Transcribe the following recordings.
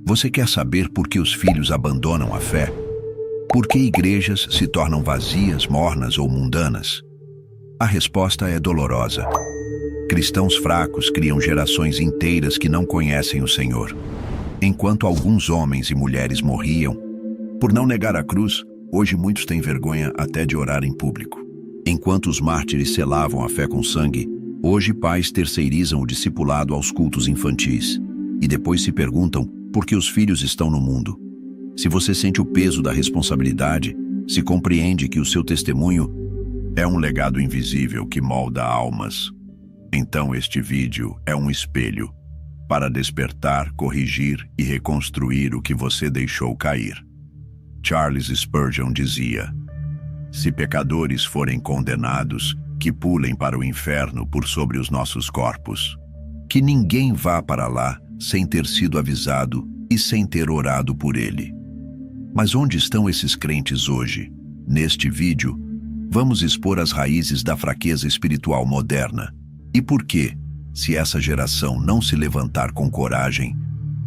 Você quer saber por que os filhos abandonam a fé? Por que igrejas se tornam vazias, mornas ou mundanas? A resposta é dolorosa. Cristãos fracos criam gerações inteiras que não conhecem o Senhor. Enquanto alguns homens e mulheres morriam por não negar a cruz, hoje muitos têm vergonha até de orar em público. Enquanto os mártires selavam a fé com sangue, hoje pais terceirizam o discipulado aos cultos infantis. E depois se perguntam por que os filhos estão no mundo. Se você sente o peso da responsabilidade, se compreende que o seu testemunho é um legado invisível que molda almas, então este vídeo é um espelho para despertar, corrigir e reconstruir o que você deixou cair. Charles Spurgeon dizia: se pecadores forem condenados, que pulem para o inferno por sobre os nossos corpos. Que ninguém vá para lá sem ter sido avisado e sem ter orado por ele. Mas onde estão esses crentes hoje? Neste vídeo, vamos expor as raízes da fraqueza espiritual moderna. E por que, se essa geração não se levantar com coragem,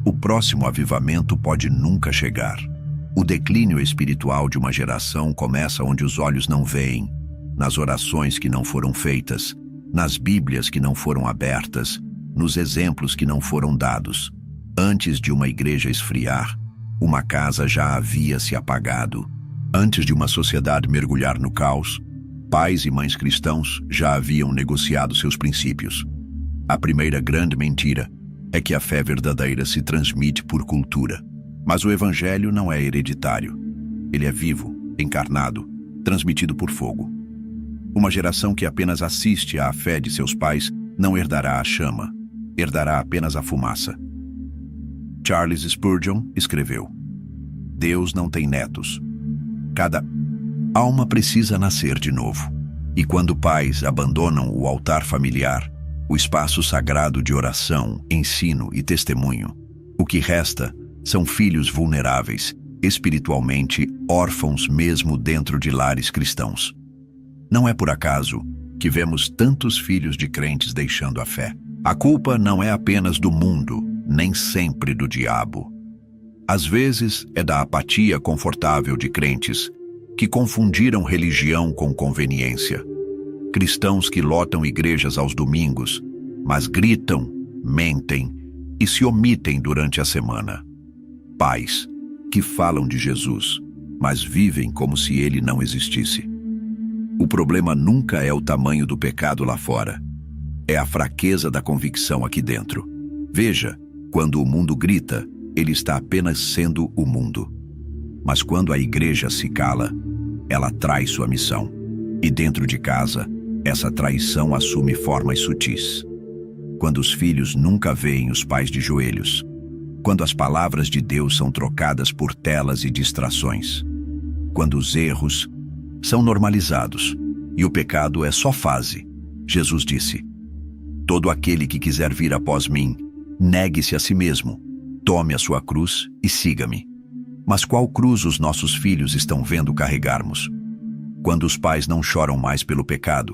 o próximo avivamento pode nunca chegar. O declínio espiritual de uma geração começa onde os olhos não veem, nas orações que não foram feitas, nas Bíblias que não foram abertas, nos exemplos que não foram dados. Antes de uma igreja esfriar, uma casa já havia se apagado. Antes de uma sociedade mergulhar no caos, pais e mães cristãos já haviam negociado seus princípios. A primeira grande mentira é que a fé verdadeira se transmite por cultura. Mas o evangelho não é hereditário. Ele é vivo, encarnado, transmitido por fogo. Uma geração que apenas assiste à fé de seus pais não herdará a chama, herdará apenas a fumaça. Charles Spurgeon escreveu: Deus não tem netos. Cada alma precisa nascer de novo. E quando pais abandonam o altar familiar, o espaço sagrado de oração, ensino e testemunho, o que resta são filhos vulneráveis, espiritualmente órfãos mesmo dentro de lares cristãos. Não é por acaso que vemos tantos filhos de crentes deixando a fé. A culpa não é apenas do mundo, nem sempre do diabo. Às vezes é da apatia confortável de crentes que confundiram religião com conveniência. Cristãos que lotam igrejas aos domingos, mas gritam, mentem e se omitem durante a semana. Pais que falam de Jesus, mas vivem como se ele não existisse. O problema nunca é o tamanho do pecado lá fora. É a fraqueza da convicção aqui dentro. Veja, quando o mundo grita, ele está apenas sendo o mundo. Mas quando a igreja se cala, ela trai sua missão. E dentro de casa, essa traição assume formas sutis. Quando os filhos nunca veem os pais de joelhos. Quando as palavras de Deus são trocadas por telas e distrações. Quando os erros são normalizados e o pecado é só fase. Jesus disse: todo aquele que quiser vir após mim, negue-se a si mesmo, tome a sua cruz e siga-me. Mas qual cruz os nossos filhos estão vendo carregarmos? Quando os pais não choram mais pelo pecado,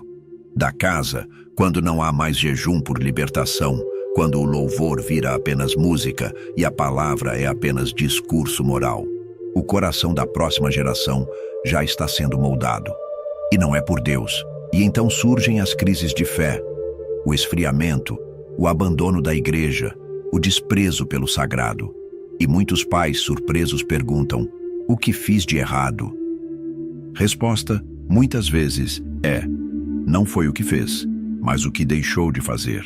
da casa, quando não há mais jejum por libertação, quando o louvor vira apenas música e a palavra é apenas discurso moral, o coração da próxima geração já está sendo moldado. E não é por Deus. E então surgem as crises de fé, o esfriamento, o abandono da igreja, o desprezo pelo sagrado. E muitos pais surpresos perguntam: o que fiz de errado? Resposta, muitas vezes, é: não foi o que fez, mas o que deixou de fazer.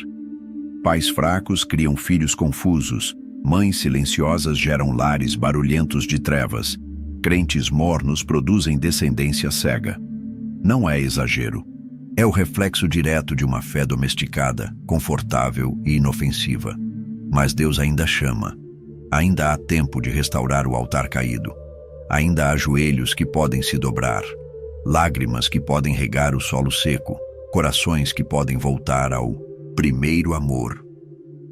Pais fracos criam filhos confusos, mães silenciosas geram lares barulhentos de trevas, crentes mornos produzem descendência cega. Não é exagero. É o reflexo direto de uma fé domesticada, confortável e inofensiva. Mas Deus ainda chama. Ainda há tempo de restaurar o altar caído. Ainda há joelhos que podem se dobrar, lágrimas que podem regar o solo seco, corações que podem voltar ao primeiro amor.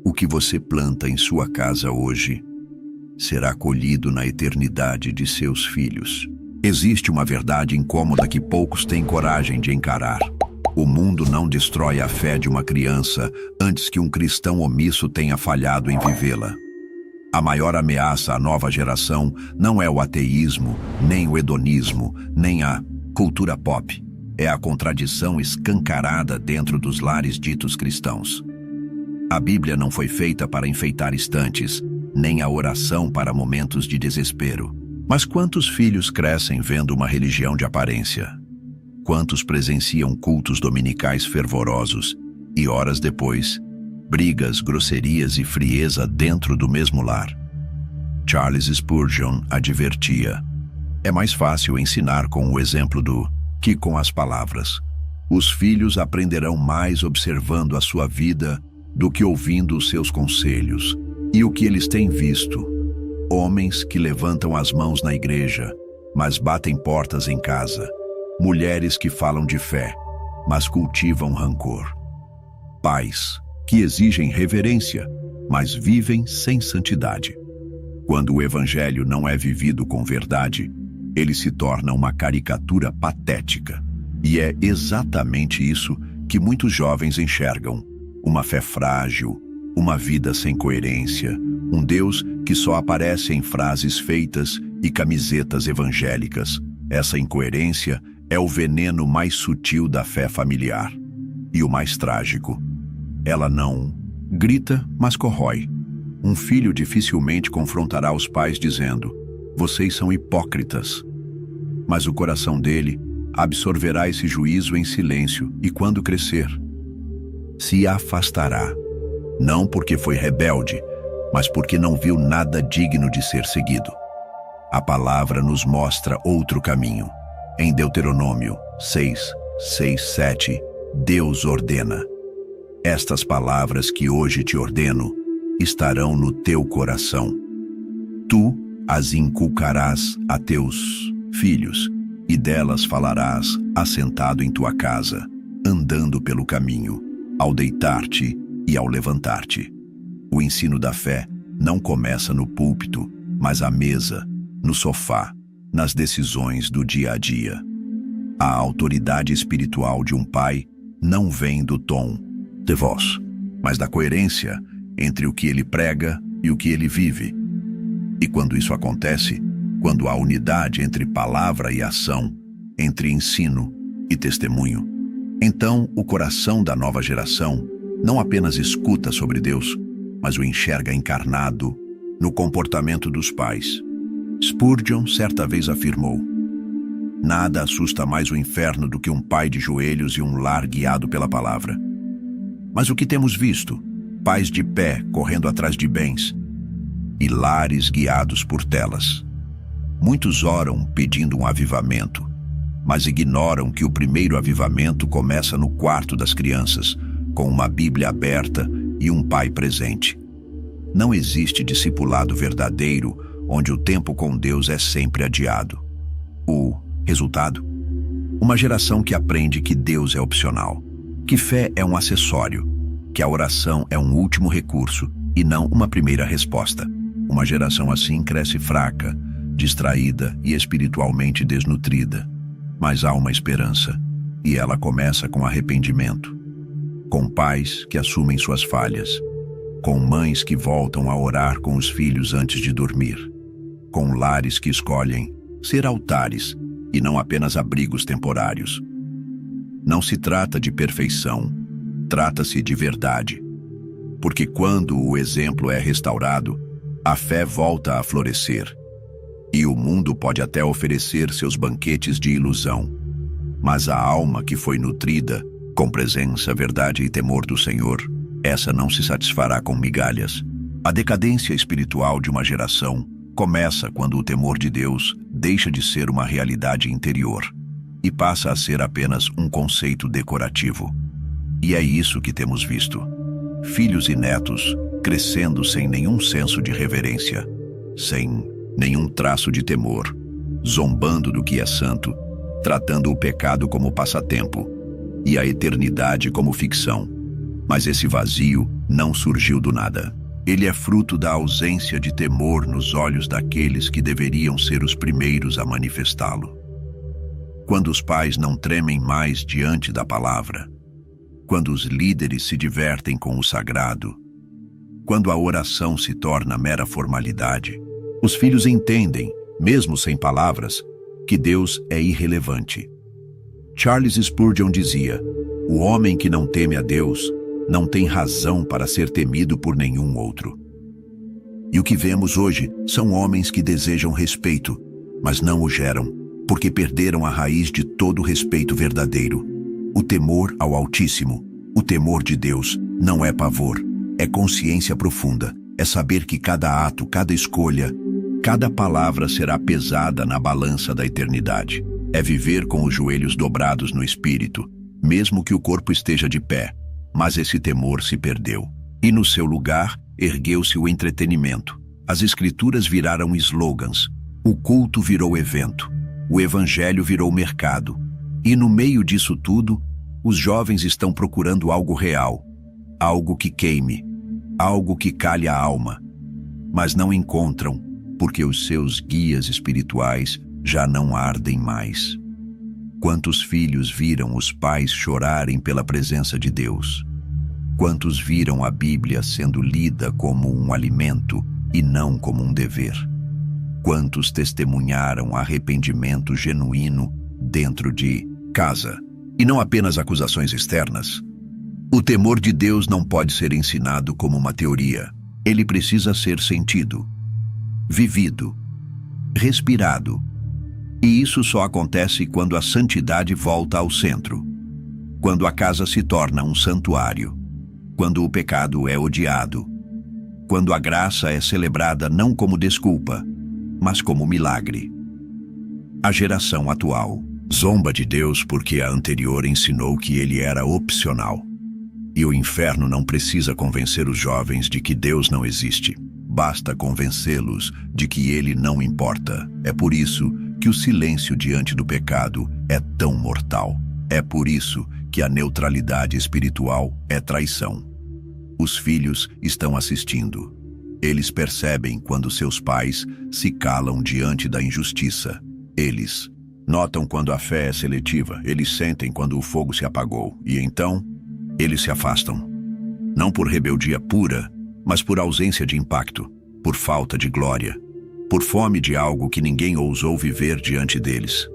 O que você planta em sua casa hoje será colhido na eternidade de seus filhos. Existe uma verdade incômoda que poucos têm coragem de encarar. O mundo não destrói a fé de uma criança antes que um cristão omisso tenha falhado em vivê-la. A maior ameaça à nova geração não é o ateísmo, nem o hedonismo, nem a cultura pop. É a contradição escancarada dentro dos lares ditos cristãos. A Bíblia não foi feita para enfeitar estantes, nem a oração para momentos de desespero. Mas quantos filhos crescem vendo uma religião de aparência? Quantos presenciam cultos dominicais fervorosos e, horas depois, brigas, grosserias e frieza dentro do mesmo lar? Charles Spurgeon advertia: é mais fácil ensinar com o exemplo que com as palavras. Os filhos aprenderão mais observando a sua vida do que ouvindo os seus conselhos. E o que eles têm visto? Homens que levantam as mãos na igreja, mas batem portas em casa. Mulheres que falam de fé, mas cultivam rancor. Pais que exigem reverência, mas vivem sem santidade. Quando o evangelho não é vivido com verdade, ele se torna uma caricatura patética. E é exatamente isso que muitos jovens enxergam: uma fé frágil, uma vida sem coerência, um Deus que só aparece em frases feitas e camisetas evangélicas. Essa incoerência é o veneno mais sutil da fé familiar. E o mais trágico: ela não grita, mas corrói. Um filho dificilmente confrontará os pais dizendo: vocês são hipócritas. Mas o coração dele absorverá esse juízo em silêncio e, quando crescer, se afastará. Não porque foi rebelde, mas porque não viu nada digno de ser seguido. A palavra nos mostra outro caminho. Em Deuteronômio 6:7, Deus ordena: estas palavras que hoje te ordeno estarão no teu coração. Tu as inculcarás a teus filhos, e delas falarás assentado em tua casa, andando pelo caminho, ao deitar-te e ao levantar-te. O ensino da fé não começa no púlpito, mas à mesa, no sofá, nas decisões do dia a dia. A autoridade espiritual de um pai não vem do tom de voz, mas da coerência entre o que ele prega e o que ele vive. E quando isso acontece, quando há unidade entre palavra e ação, entre ensino e testemunho, então o coração da nova geração não apenas escuta sobre Deus, mas o enxerga encarnado no comportamento dos pais. Spurgeon certa vez afirmou: nada assusta mais o inferno do que um pai de joelhos e um lar guiado pela palavra. Mas o que temos visto? Pais de pé correndo atrás de bens e lares guiados por telas. Muitos oram pedindo um avivamento, mas ignoram que o primeiro avivamento começa no quarto das crianças, com uma Bíblia aberta e um pai presente. Não existe discipulado verdadeiro onde o tempo com Deus é sempre adiado. O resultado? Uma geração que aprende que Deus é opcional, que fé é um acessório, que a oração é um último recurso e não uma primeira resposta. Uma geração assim cresce fraca, distraída e espiritualmente desnutrida. Mas há uma esperança, e ela começa com arrependimento. Com pais que assumem suas falhas, com mães que voltam a orar com os filhos antes de dormir, com lares que escolhem ser altares e não apenas abrigos temporários. Não se trata de perfeição, trata-se de verdade. Porque quando o exemplo é restaurado, a fé volta a florescer. E o mundo pode até oferecer seus banquetes de ilusão, mas a alma que foi nutrida com presença, verdade e temor do Senhor, essa não se satisfará com migalhas. A decadência espiritual de uma geração começa quando o temor de Deus deixa de ser uma realidade interior e passa a ser apenas um conceito decorativo. E é isso que temos visto. Filhos e netos crescendo sem nenhum senso de reverência, sem nenhum traço de temor, zombando do que é santo, tratando o pecado como passatempo e a eternidade como ficção. Mas esse vazio não surgiu do nada. Ele é fruto da ausência de temor nos olhos daqueles que deveriam ser os primeiros a manifestá-lo. Quando os pais não tremem mais diante da palavra, quando os líderes se divertem com o sagrado, Quando a oração se torna mera formalidade, os filhos entendem, mesmo sem palavras, que Deus é irrelevante. Charles Spurgeon dizia: "O homem que não teme a Deus não tem razão para ser temido por nenhum outro." E o que vemos hoje são homens que desejam respeito, mas não o geram, porque perderam a raiz de todo respeito verdadeiro. O temor ao Altíssimo, o temor de Deus, não é pavor, é consciência profunda, é saber que cada ato, cada escolha, cada palavra será pesada na balança da eternidade. É viver com os joelhos dobrados no espírito, mesmo que o corpo esteja de pé, mas esse temor se perdeu. E no seu lugar, ergueu-se o entretenimento. As escrituras viraram slogans, o culto virou evento, o evangelho virou mercado. E no meio disso tudo, os jovens estão procurando algo real, algo que queime, algo que calhe a alma, mas não encontram, porque os seus guias espirituais já não ardem mais. Quantos filhos viram os pais chorarem pela presença de Deus? Quantos viram a Bíblia sendo lida como um alimento e não como um dever? Quantos testemunharam arrependimento genuíno dentro de casa, e não apenas acusações externas? O temor de Deus não pode ser ensinado como uma teoria. Ele precisa ser sentido, vivido, respirado. E isso só acontece quando a santidade volta ao centro, quando a casa se torna um santuário, quando o pecado é odiado, quando a graça é celebrada não como desculpa, mas como milagre. A geração atual zomba de Deus porque a anterior ensinou que ele era opcional. E o inferno não precisa convencer os jovens de que Deus não existe. Basta convencê-los de que ele não importa. É por isso que o silêncio diante do pecado é tão mortal. É por isso que a neutralidade espiritual é traição. Os filhos estão assistindo. Eles percebem quando seus pais se calam diante da injustiça. Eles notam quando a fé é seletiva. Eles sentem quando o fogo se apagou. E então, eles se afastam. Não por rebeldia pura, mas por ausência de impacto, por falta de glória, por fome de algo que ninguém ousou viver diante deles.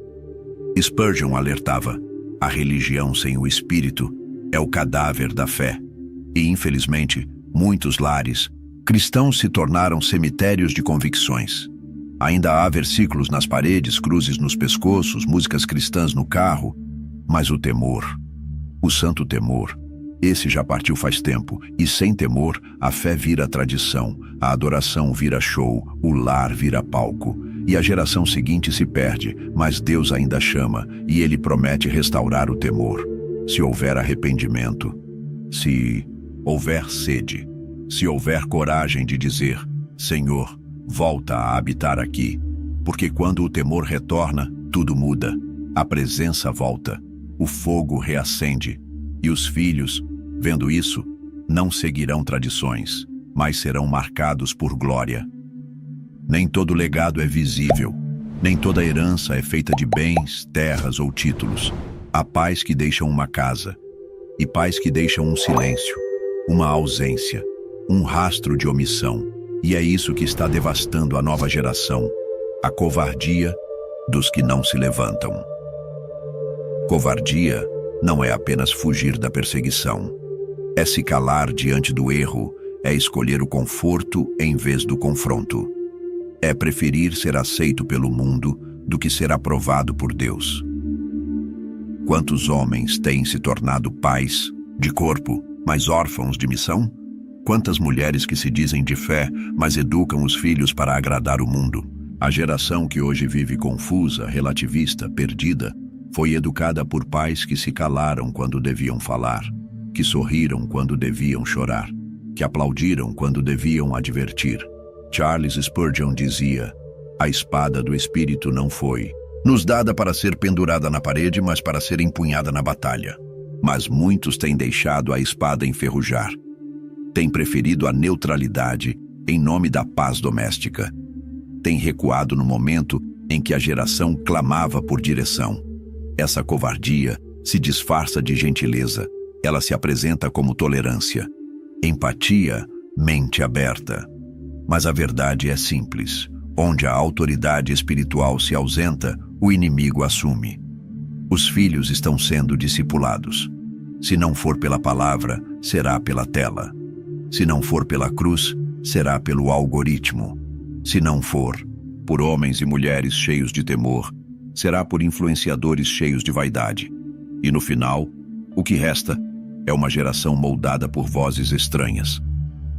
Spurgeon alertava: a religião sem o espírito é o cadáver da fé. E, infelizmente, muitos lares cristãos se tornaram cemitérios de convicções. Ainda há versículos nas paredes, cruzes nos pescoços, músicas cristãs no carro, mas o temor, o santo temor, esse já partiu faz tempo, e sem temor, a fé vira tradição, a adoração vira show, o lar vira palco, e a geração seguinte se perde, mas Deus ainda chama, e Ele promete restaurar o temor. Se houver arrependimento, se houver sede, se houver coragem de dizer: Senhor, volta a habitar aqui, porque quando o temor retorna, tudo muda, a presença volta, o fogo reacende, e os filhos, vendo isso, não seguirão tradições, mas serão marcados por glória. Nem todo legado é visível, nem toda herança é feita de bens, terras ou títulos. Há pais que deixam uma casa, e pais que deixam um silêncio, uma ausência, um rastro de omissão. E é isso que está devastando a nova geração, a covardia dos que não se levantam. Covardia não é apenas fugir da perseguição. É se calar diante do erro, é escolher o conforto em vez do confronto. É preferir ser aceito pelo mundo do que ser aprovado por Deus. Quantos homens têm se tornado pais de corpo, mas órfãos de missão? Quantas mulheres que se dizem de fé, mas educam os filhos para agradar o mundo? A geração que hoje vive confusa, relativista, perdida, foi educada por pais que se calaram quando deviam falar, que sorriram quando deviam chorar, que aplaudiram quando deviam advertir. Charles Spurgeon dizia: a espada do Espírito não foi nos dada para ser pendurada na parede, mas para ser empunhada na batalha. Mas muitos têm deixado a espada enferrujar. Têm preferido a neutralidade em nome da paz doméstica. Têm recuado no momento em que a geração clamava por direção. Essa covardia se disfarça de gentileza. Ela se apresenta como tolerância, empatia, mente aberta. Mas a verdade é simples. Onde a autoridade espiritual se ausenta, o inimigo assume. Os filhos estão sendo discipulados. Se não for pela palavra, será pela tela. Se não for pela cruz, será pelo algoritmo. Se não for por homens e mulheres cheios de temor, será por influenciadores cheios de vaidade. E no final, o que resta é uma geração moldada por vozes estranhas.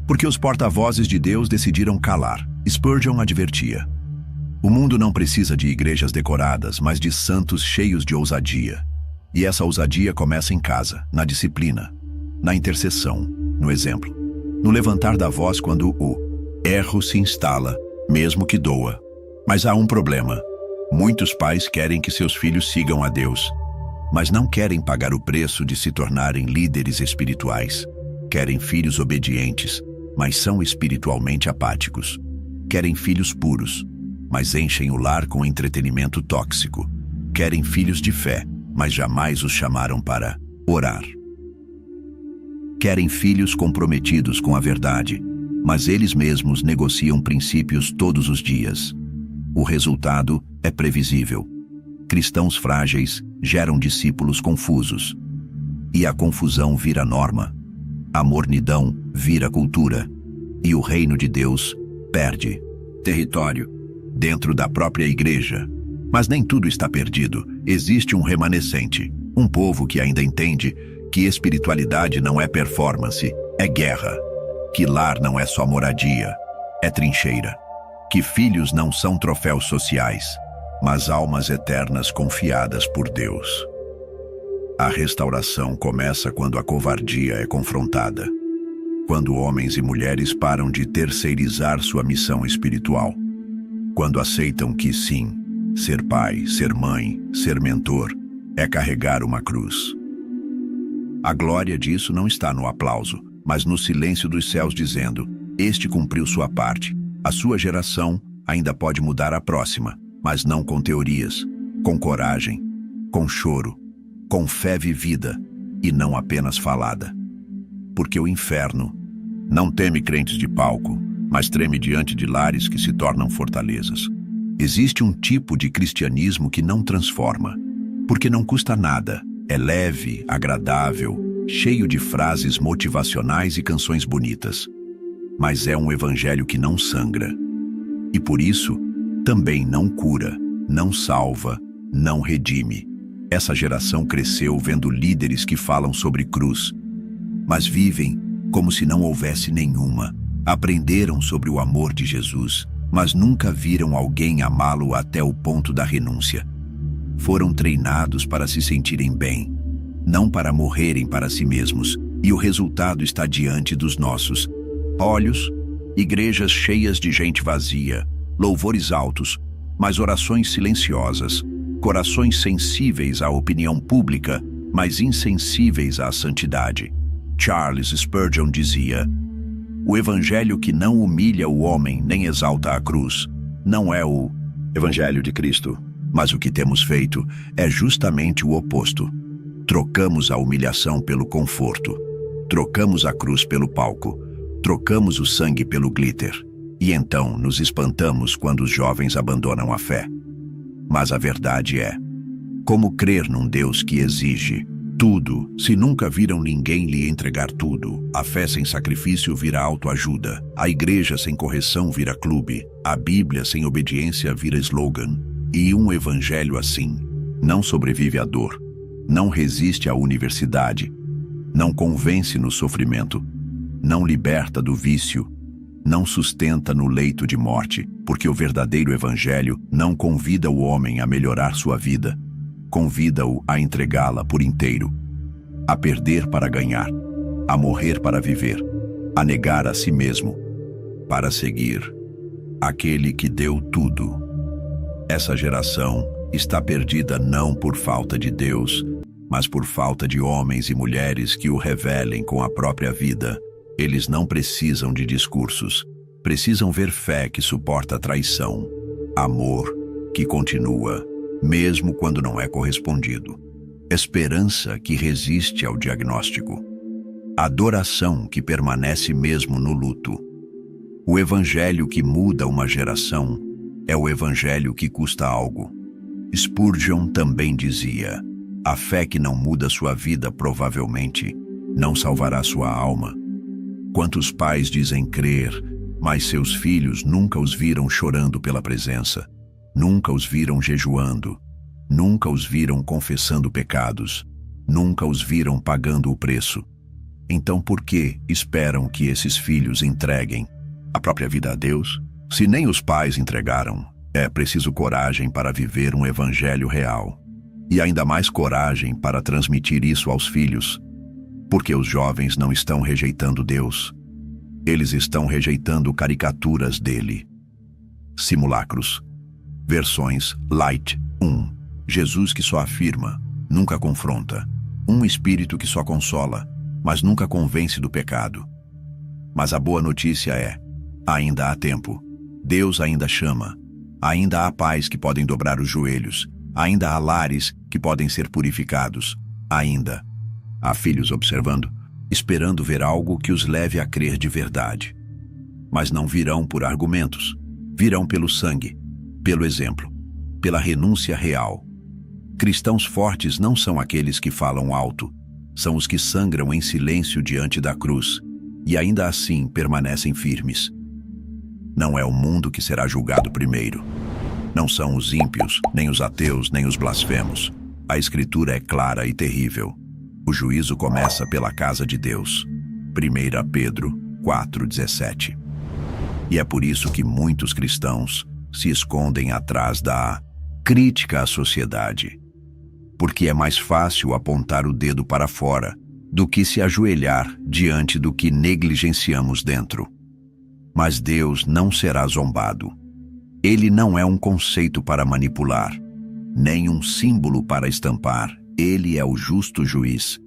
Porque os porta-vozes de Deus decidiram calar. Spurgeon advertia: o mundo não precisa de igrejas decoradas, mas de santos cheios de ousadia. E essa ousadia começa em casa, na disciplina, na intercessão, no exemplo, no levantar da voz quando o erro se instala, mesmo que doa. Mas há um problema. Muitos pais querem que seus filhos sigam a Deus, mas não querem pagar o preço de se tornarem líderes espirituais. Querem filhos obedientes, mas são espiritualmente apáticos. Querem filhos puros, mas enchem o lar com entretenimento tóxico. Querem filhos de fé, mas jamais os chamaram para orar. Querem filhos comprometidos com a verdade, mas eles mesmos negociam princípios todos os dias. O resultado é previsível. Cristãos frágeis geram discípulos confusos. E a confusão vira norma. A mornidão vira cultura. E o reino de Deus perde território dentro da própria igreja. Mas nem tudo está perdido. Existe um remanescente, um povo que ainda entende que espiritualidade não é performance, é guerra. Que lar não é só moradia, é trincheira. Que filhos não são troféus sociais, mas almas eternas confiadas por Deus. A restauração começa quando a covardia é confrontada. Quando homens e mulheres param de terceirizar sua missão espiritual. Quando aceitam que sim, ser pai, ser mãe, ser mentor, é carregar uma cruz. A glória disso não está no aplauso, mas no silêncio dos céus dizendo: este cumpriu sua parte. A sua geração ainda pode mudar a próxima, mas não com teorias, com coragem, com choro, com fé vivida e não apenas falada. Porque o inferno não teme crentes de palco, mas treme diante de lares que se tornam fortalezas. Existe um tipo de cristianismo que não transforma, porque não custa nada, é leve, agradável, cheio de frases motivacionais e canções bonitas. Mas é um evangelho que não sangra. E por isso, também não cura, não salva, não redime. Essa geração cresceu vendo líderes que falam sobre cruz, mas vivem como se não houvesse nenhuma. Aprenderam sobre o amor de Jesus, mas nunca viram alguém amá-lo até o ponto da renúncia. Foram treinados para se sentirem bem, não para morrerem para si mesmos, e o resultado está diante dos nossos olhos. Igrejas cheias de gente vazia, louvores altos, mas orações silenciosas, corações sensíveis à opinião pública, mas insensíveis à santidade. Charles Spurgeon dizia: o evangelho que não humilha o homem nem exalta a cruz não é o evangelho de Cristo, mas o que temos feito é justamente o oposto. Trocamos a humilhação pelo conforto, trocamos a cruz pelo palco, trocamos o sangue pelo glitter, e então nos espantamos quando os jovens abandonam a fé. Mas a verdade é: como crer num Deus que exige tudo, se nunca viram ninguém lhe entregar tudo? A fé sem sacrifício vira autoajuda, a igreja sem correção vira clube, a Bíblia sem obediência vira slogan. E um evangelho assim não sobrevive à dor, não resiste à universidade, não convence no sofrimento, não liberta do vício, não sustenta no leito de morte, porque o verdadeiro evangelho não convida o homem a melhorar sua vida, convida-o a entregá-la por inteiro, a perder para ganhar, a morrer para viver, a negar a si mesmo, para seguir aquele que deu tudo. Essa geração está perdida não por falta de Deus, mas por falta de homens e mulheres que o revelem com a própria vida. Eles não precisam de discursos, precisam ver fé que suporta a traição, amor que continua, mesmo quando não é correspondido, esperança que resiste ao diagnóstico. Adoração que permanece mesmo no luto. O evangelho que muda uma geração é o evangelho que custa algo. Spurgeon também dizia: a fé que não muda sua vida provavelmente não salvará sua alma. Quantos pais dizem crer, mas seus filhos nunca os viram chorando pela presença, nunca os viram jejuando, nunca os viram confessando pecados, nunca os viram pagando o preço. Então por que esperam que esses filhos entreguem a própria vida a Deus? Se nem os pais entregaram, é preciso coragem para viver um evangelho real. E ainda mais coragem para transmitir isso aos filhos. Porque os jovens não estão rejeitando Deus. Eles estão rejeitando caricaturas dele. Simulacros. Versões Light 1. Jesus que só afirma, nunca confronta. Um espírito que só consola, mas nunca convence do pecado. Mas a boa notícia é: ainda há tempo. Deus ainda chama. Ainda há pais que podem dobrar os joelhos. Ainda há lares que podem ser purificados. Ainda há filhos observando, esperando ver algo que os leve a crer de verdade. Mas não virão por argumentos. Virão pelo sangue, pelo exemplo, pela renúncia real. Cristãos fortes não são aqueles que falam alto. São os que sangram em silêncio diante da cruz e ainda assim permanecem firmes. Não é o mundo que será julgado primeiro. Não são os ímpios, nem os ateus, nem os blasfemos. A Escritura é clara e terrível. O juízo começa pela casa de Deus. 1 Pedro 4,17. E é por isso que muitos cristãos se escondem atrás da crítica à sociedade. Porque é mais fácil apontar o dedo para fora do que se ajoelhar diante do que negligenciamos dentro. Mas Deus não será zombado. Ele não é um conceito para manipular, nem um símbolo para estampar. Ele é o justo juiz.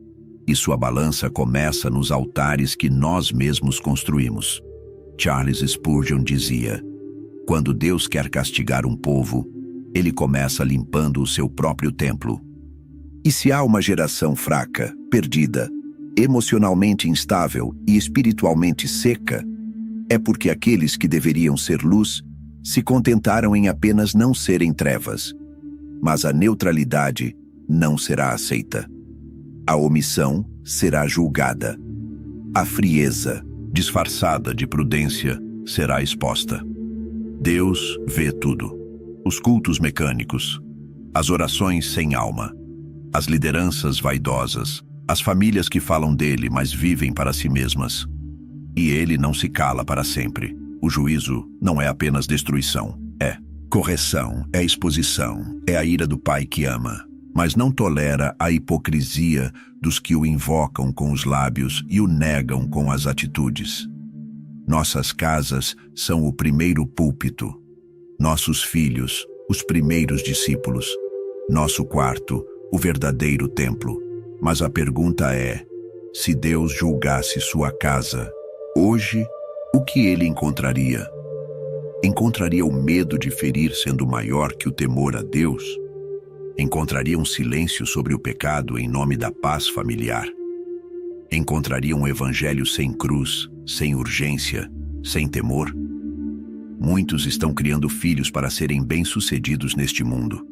E sua balança começa nos altares que nós mesmos construímos. Charles Spurgeon dizia: quando Deus quer castigar um povo, ele começa limpando o seu próprio templo. E se há uma geração fraca, perdida, emocionalmente instável e espiritualmente seca, é porque aqueles que deveriam ser luz se contentaram em apenas não serem trevas. Mas a neutralidade não será aceita. A omissão será julgada. A frieza, disfarçada de prudência, será exposta. Deus vê tudo. Os cultos mecânicos, as orações sem alma, as lideranças vaidosas, as famílias que falam dele, mas vivem para si mesmas. E ele não se cala para sempre. O juízo não é apenas destruição, é correção, é exposição, é a ira do Pai que ama, mas não tolera a hipocrisia dos que o invocam com os lábios e o negam com as atitudes. Nossas casas são o primeiro púlpito, nossos filhos, os primeiros discípulos, nosso quarto, o verdadeiro templo. Mas a pergunta é: se Deus julgasse sua casa, hoje, o que ele encontraria? Encontraria o medo de ferir sendo maior que o temor a Deus? Encontraria um silêncio sobre o pecado em nome da paz familiar? Encontraria um evangelho sem cruz, sem urgência, sem temor? Muitos estão criando filhos para serem bem-sucedidos neste mundo,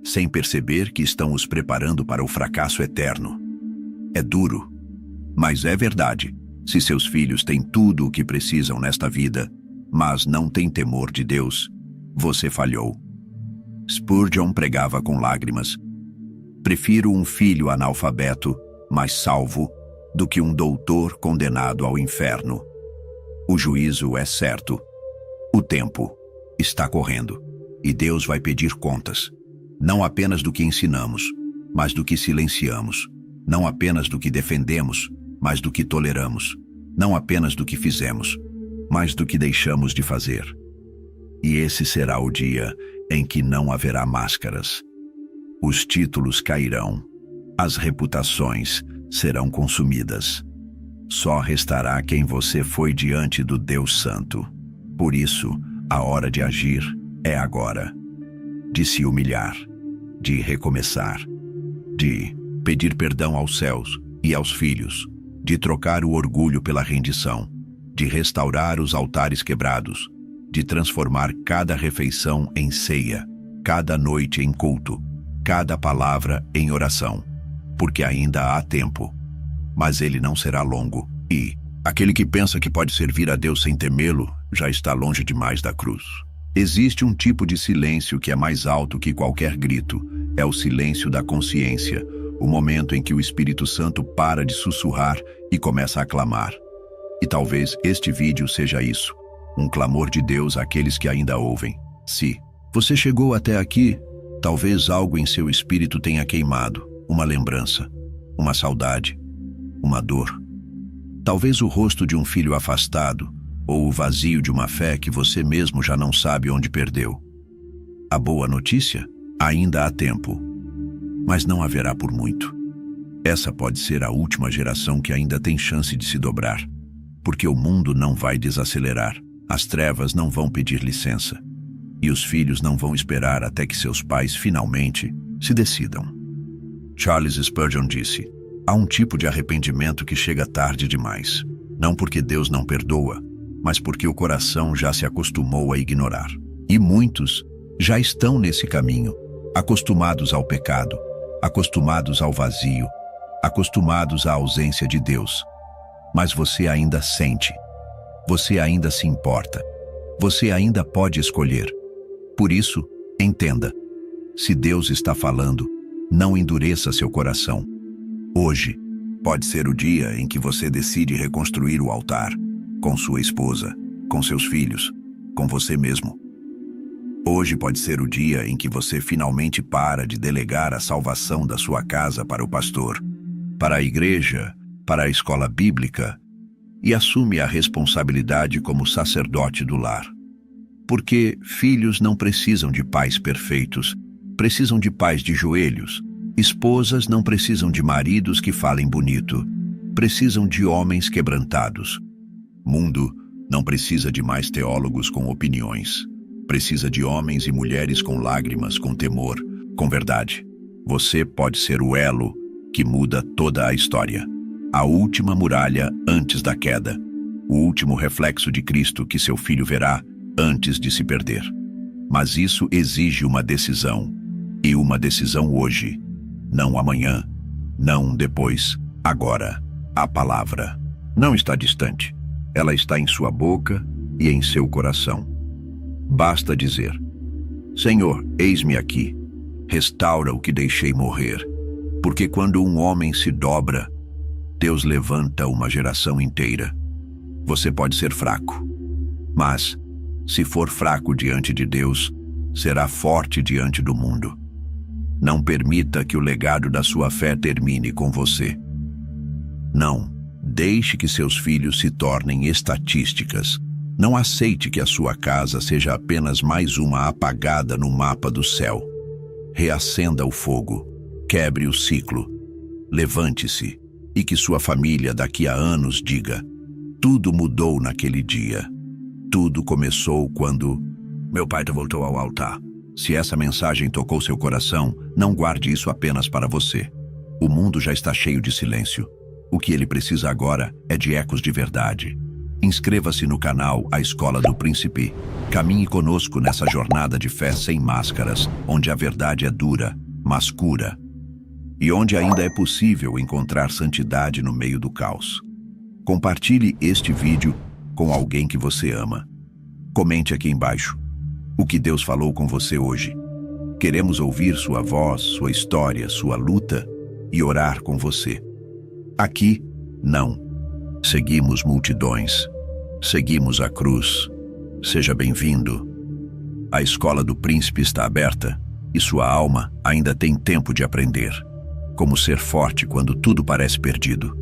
sem perceber que estão os preparando para o fracasso eterno. É duro, mas é verdade. Se seus filhos têm tudo o que precisam nesta vida, mas não têm temor de Deus, você falhou. Spurgeon pregava com lágrimas: prefiro um filho analfabeto, mas salvo, do que um doutor condenado ao inferno. O juízo é certo. O tempo está correndo, e Deus vai pedir contas, não apenas do que ensinamos, mas do que silenciamos, não apenas do que defendemos, mas do que toleramos, não apenas do que fizemos, mas do que deixamos de fazer. E esse será o dia em que não haverá máscaras. Os títulos cairão, as reputações serão consumidas. Só restará quem você foi diante do Deus Santo. Por isso, a hora de agir é agora. De se humilhar, de recomeçar, de pedir perdão aos céus e aos filhos, de trocar o orgulho pela rendição, de restaurar os altares quebrados, de transformar cada refeição em ceia, cada noite em culto, cada palavra em oração, porque ainda há tempo, mas ele não será longo, e aquele que pensa que pode servir a Deus sem temê-lo já está longe demais da cruz. Existe um tipo de silêncio que é mais alto que qualquer grito, é o silêncio da consciência, o momento em que o Espírito Santo para de sussurrar e começa a clamar. E talvez este vídeo seja isso, um clamor de Deus àqueles que ainda ouvem. Se você chegou até aqui, talvez algo em seu espírito tenha queimado, uma lembrança, uma saudade, uma dor. Talvez o rosto de um filho afastado, ou o vazio de uma fé que você mesmo já não sabe onde perdeu. A boa notícia? Ainda há tempo, mas não haverá por muito. Essa pode ser a última geração que ainda tem chance de se dobrar, porque o mundo não vai desacelerar, as trevas não vão pedir licença, e os filhos não vão esperar até que seus pais finalmente se decidam. Charles Spurgeon disse: há um tipo de arrependimento que chega tarde demais, não porque Deus não perdoa, mas porque o coração já se acostumou a ignorar. E muitos já estão nesse caminho, acostumados ao pecado, acostumados ao vazio, acostumados à ausência de Deus. Mas você ainda sente, você ainda se importa, você ainda pode escolher. Por isso, entenda, se Deus está falando, não endureça seu coração. Hoje pode ser o dia em que você decide reconstruir o altar, com sua esposa, com seus filhos, com você mesmo. Hoje pode ser o dia em que você finalmente para de delegar a salvação da sua casa para o pastor, para a igreja, para a escola bíblica, e assume a responsabilidade como sacerdote do lar. Porque filhos não precisam de pais perfeitos, precisam de pais de joelhos. Esposas não precisam de maridos que falem bonito, precisam de homens quebrantados. Mundo não precisa de mais teólogos com opiniões. Precisa de homens e mulheres com lágrimas, com temor, com verdade. Você pode ser o elo que muda toda a história. A última muralha antes da queda. O último reflexo de Cristo que seu filho verá antes de se perder. Mas isso exige uma decisão. E uma decisão hoje. Não amanhã. Não depois. Agora. A palavra não está distante. Ela está em sua boca e em seu coração. Basta dizer: Senhor, eis-me aqui. Restaura o que deixei morrer. Porque quando um homem se dobra, Deus levanta uma geração inteira. Você pode ser fraco, mas, se for fraco diante de Deus, será forte diante do mundo. Não permita que o legado da sua fé termine com você. Não deixe que seus filhos se tornem estatísticas. Não aceite que a sua casa seja apenas mais uma apagada no mapa do céu. Reacenda o fogo, quebre o ciclo, levante-se e que sua família daqui a anos diga: tudo mudou naquele dia. Tudo começou quando meu pai voltou ao altar. Se essa mensagem tocou seu coração, não guarde isso apenas para você. O mundo já está cheio de silêncio. O que ele precisa agora é de ecos de verdade. Inscreva-se no canal A Escola do Príncipe. Caminhe conosco nessa jornada de fé sem máscaras, onde a verdade é dura, mas cura. E onde ainda é possível encontrar santidade no meio do caos. Compartilhe este vídeo com alguém que você ama. Comente aqui embaixo o que Deus falou com você hoje. Queremos ouvir sua voz, sua história, sua luta e orar com você. Aqui, não. Seguimos multidões. Seguimos a cruz. Seja bem-vindo. A Escola do Príncipe está aberta e sua alma ainda tem tempo de aprender. Como ser forte quando tudo parece perdido.